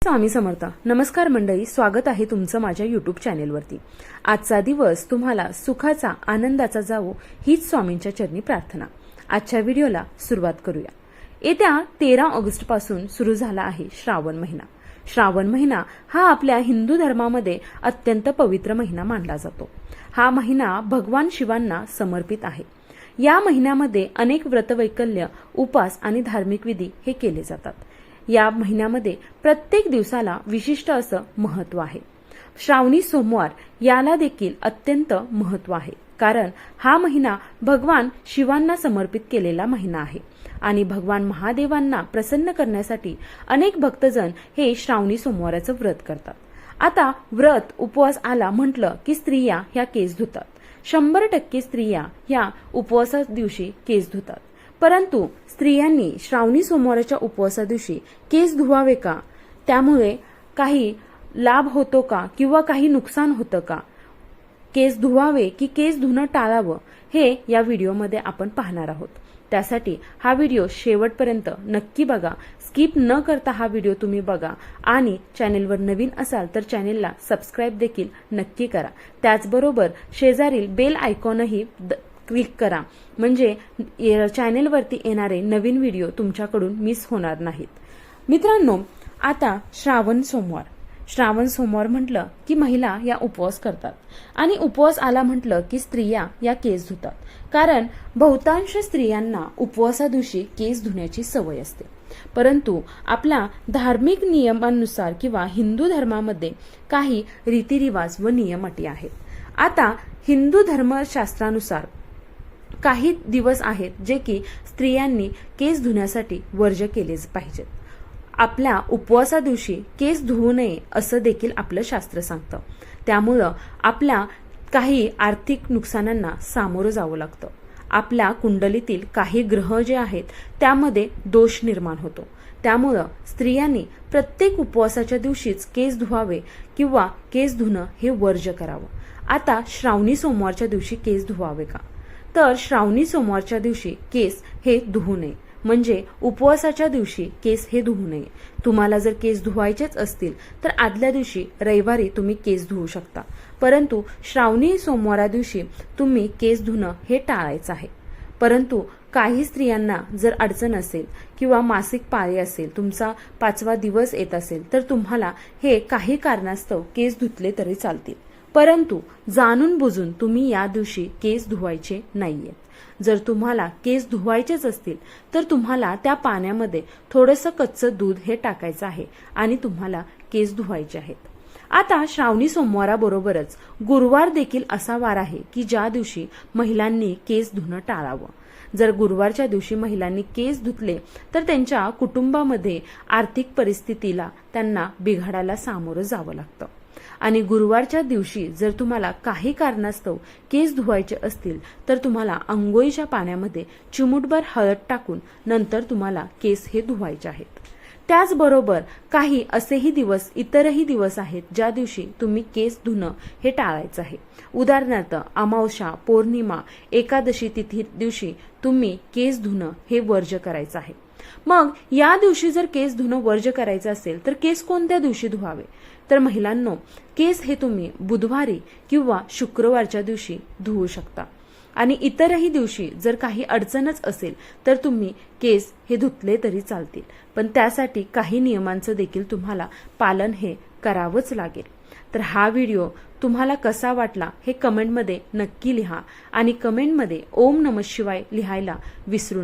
स्वामी समर्थ. नमस्कार मंडळी, स्वागत आहे तुमचं माझ्या यूट्यूब चॅनेलवरती. आजचा दिवस तुम्हाला सुखाचा आनंदाचा जावो हीच स्वामींच्या चरणी प्रार्थना. आजच्या व्हिडिओला सुरुवात करूया. येत्या 13 ऑगस्ट पासून सुरू झाला आहे श्रावण महिना. श्रावण महिना हा आपल्या हिंदू धर्मामध्ये अत्यंत पवित्र महिना मानला जातो. हा महिना भगवान शिवांना समर्पित आहे. या महिन्यामध्ये अनेक व्रतवैकल्य, उपास आणि धार्मिक विधी हे केले जातात. या महिन्यामध्ये प्रत्येक दिवसाला विशिष्ट असं महत्त्व आहे. श्रावणी सोमवार याला देखील अत्यंत महत्त्व आहे, कारण हा महिना भगवान शिवांना समर्पित केलेला महिना आहे आणि भगवान महादेवांना प्रसन्न करण्यासाठी अनेक भक्तजन हे श्रावणी सोमवाराचं व्रत करतात. आता व्रत उपवास आला म्हटलं की स्त्रिया ह्या केस धुतात. 100% स्त्रिया ह्या उपवासा दिवशी केस धुतात. परंतु स्त्रियांनी श्रावणी सोमवाराच्या उपवासा दिवशी केस धुवावे का? त्यामुळे काही लाभ होतो का किंवा काही नुकसान होतं का? केस धुवावे की केस धुणं टाळावं हे या व्हिडिओमध्ये आपण पाहणार आहोत. त्यासाठी हा व्हिडिओ शेवटपर्यंत नक्की बघा. स्किप न करता हा व्हिडिओ तुम्ही बघा आणि चॅनेलवर नवीन असाल तर चॅनेलला सबस्क्राईब देखील नक्की करा. त्याचबरोबर शेजारील बेल आयकॉनही क्लिक करा, म्हणजे चॅनेलवरती येणारे नवीन व्हिडिओ तुमच्याकडून मिस होणार नाहीत. मित्रांनो, आता श्रावण सोमवार म्हटलं की महिला या उपवास करतात आणि उपवास आला म्हटलं की स्त्रिया या केस धुतात. कारण बहुतांश स्त्रियांना उपवासा दिवशी केस धुण्याची सवय असते. परंतु आपल्या धार्मिक नियमांनुसार किंवा हिंदू धर्मामध्ये काही रीतिरिवाज व नियम अटी आहेत. आता हिंदू धर्मशास्त्रानुसार काही दिवस आहेत जे की स्त्रियांनी केस धुण्यासाठी वर्ज्य केलेच पाहिजेत. आपल्या उपवासा दिवशी केस धुवू नये असं देखील आपलं शास्त्र सांगतं. त्यामुळं आपल्या काही आर्थिक नुकसानांना सामोरं जावं लागतं. आपल्या कुंडलीतील काही ग्रह जे आहेत त्यामध्ये दोष निर्माण होतो. त्यामुळं स्त्रियांनी प्रत्येक उपवासाच्या दिवशीच केस धुवावे किंवा केस धुणं हे वर्ज्य करावं. आता श्रावणी सोमवारच्या दिवशी केस धुवावे का? तर श्रावणी सोमवारच्या दिवशी केस हे धुवू नये, म्हणजे उपवासाच्या दिवशी केस हे धुवू नये. तुम्हाला जर केस धुवायचेच असतील तर आदल्या दिवशी रविवारी तुम्ही केस धुवू शकता. परंतु श्रावणी सोमवारा दिवशी तुम्ही केस धुणं हे टाळायचं आहे. परंतु काही स्त्रियांना जर अडचण असेल किंवा मासिक पाळी असेल, तुमचा 5वा दिवस येत असेल तर तुम्हाला हे काही कारणास्तव केस धुतले तरी चालतील. परंतु जाणून बुजून तुम्ही या दिवशी केस धुवायचे नाहीयेत. जर तुम्हाला केस धुवायचेच असतील तर तुम्हाला त्या पाण्यामध्ये थोडंसं कच्चं दूध हे टाकायचं आहे आणि तुम्हाला केस धुवायचे आहेत. आता श्रावणी सोमवाराबरोबरच गुरुवार देखील असा वार आहे की ज्या दिवशी महिलांनी केस धुणं टाळावं. जर गुरुवारच्या दिवशी महिलांनी केस धुतले तर त्यांच्या कुटुंबामध्ये आर्थिक परिस्थितीला त्यांना बिघाडाला सामोरं जावं लागतं. आणि गुरुवारच्या दिवशी जर तुम्हाला काही कारणास्तव केस धुवायचे असतील तर तुम्हाला अंघोळीच्या पाण्यामध्ये चिमूटभर हळद टाकून नंतर तुम्हाला केस हे धुवायचे आहेत. त्याचबरोबर काही असेही दिवस, इतरही दिवस आहेत ज्या दिवशी तुम्ही केस धुणं हे टाळायचं आहे. उदाहरणार्थ अमावस्या, पौर्णिमा, एकादशी तिथी दिवशी तुम्ही केस धुणं हे वर्ज्य करायचं आहे. मग या दिवशी जर केस धुणं वर्ज्य करायचं असेल तर केस कोणत्या दिवशी धुवावे? तर महिलांनो, केस हे तुम्ही बुधवारी किंवा शुक्रवारच्या दिवशी धुवू शकता. आणि इतरही दिवशी जर काही अडचणच असेल तर तुम्ही केस हे धुतले तरी चालतील. पण त्यासाठी काही नियमांचं देखील तुम्हाला पालन हे करावंच लागेल. तर हा व्हिडिओ तुम्हाला कसा वाटला हे कमेंटमध्ये नक्की लिहा आणि कमेंटमध्ये ओम नमः शिवाय लिहायला विसरू नका.